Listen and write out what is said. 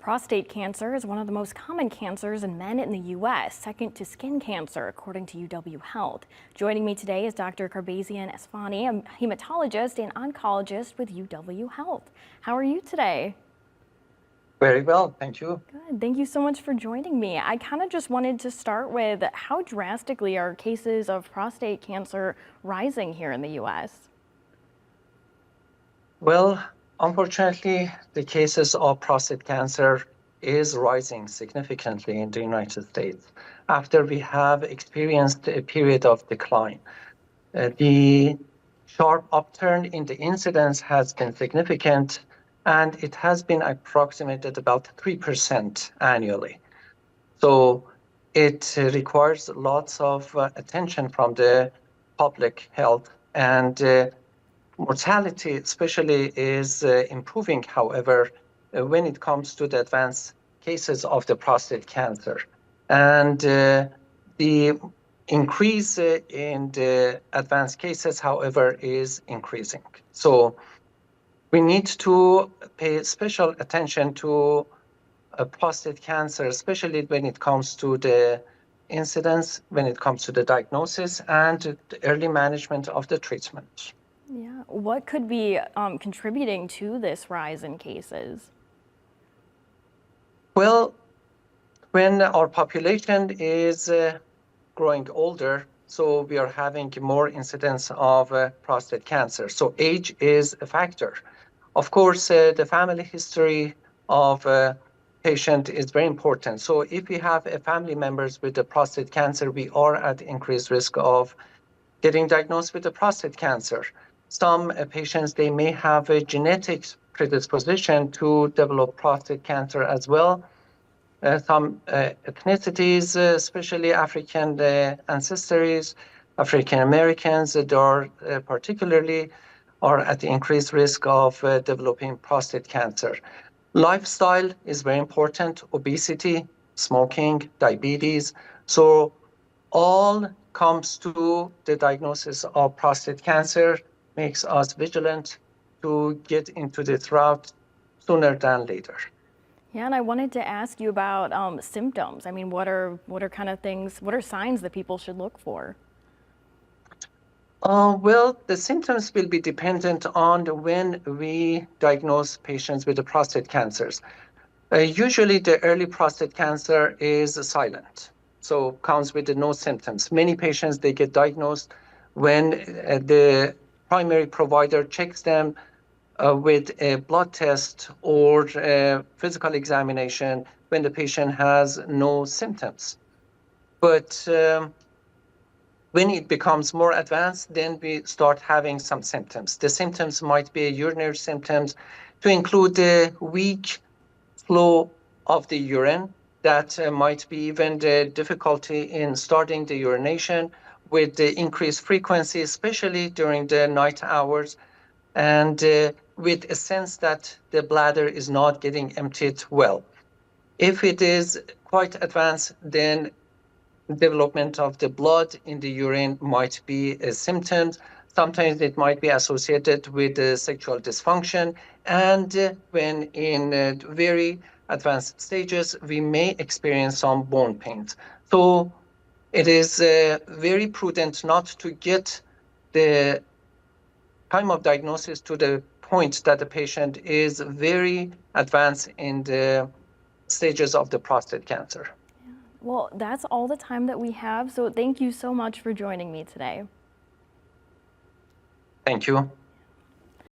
Prostate cancer is one of the most common cancers in men in the U.S., second to skin cancer, according to UW Health. Joining me today is Dr. Karbazian Esfani, a hematologist and oncologist with UW Health. How are you today? Very well, thank you. Good. Thank you so much for joining me. I kind of just wanted to start with how drastically are cases of prostate cancer rising here in the U.S.? Well, unfortunately, the cases of prostate cancer is rising significantly in the United States after we have experienced a period of decline. The sharp upturn in the incidence has been significant, and it has been approximated about 3% annually. So it requires lots of attention from the public health, and mortality especially is improving, however, when it comes to the advanced cases of the prostate cancer. And the increase in the advanced cases, however, is increasing. So we need to pay special attention to prostate cancer, especially when it comes to the incidence, when it comes to the diagnosis and the early management of the treatment. Yeah. What could be contributing to this rise in cases? Well, when our population is growing older, so we are having more incidence of prostate cancer. So age is a factor. Of course, the family history of patient is very important. So if we have family members with the prostate cancer, we are at increased risk of getting diagnosed with the prostate cancer. Some patients, they may have a genetic predisposition to develop prostate cancer as well. Some ethnicities, especially African ancestries, African Americans, that are particularly are at increased risk of developing prostate cancer. Lifestyle is very important: obesity, smoking, diabetes. So all comes to the diagnosis of prostate cancer, makes us vigilant to get into this route sooner than later. Yeah, and I wanted to ask you about symptoms. I mean, what are kind of things, what are signs that people should look for? Well, the symptoms will be dependent on when we diagnose patients with the prostate cancers. Usually, the early prostate cancer is silent, so comes with no symptoms. Many patients, they get diagnosed when the primary provider checks them with a blood test or a physical examination when the patient has no symptoms. But when it becomes more advanced, then we start having some symptoms. The symptoms might be urinary symptoms, to include the weak flow of the urine. That might be even the difficulty in starting the urination with the increased frequency, especially during the night hours, and with a sense that the bladder is not getting emptied well. If it is quite advanced, then development of the blood in the urine might be a symptom. Sometimes it might be associated with sexual dysfunction. And when in very advanced stages, we may experience some bone pains. So it is very prudent not to get the time of diagnosis to the point that the patient is very advanced in the stages of the prostate cancer. Well, that's all the time that we have, so thank you so much for joining me today. Thank you.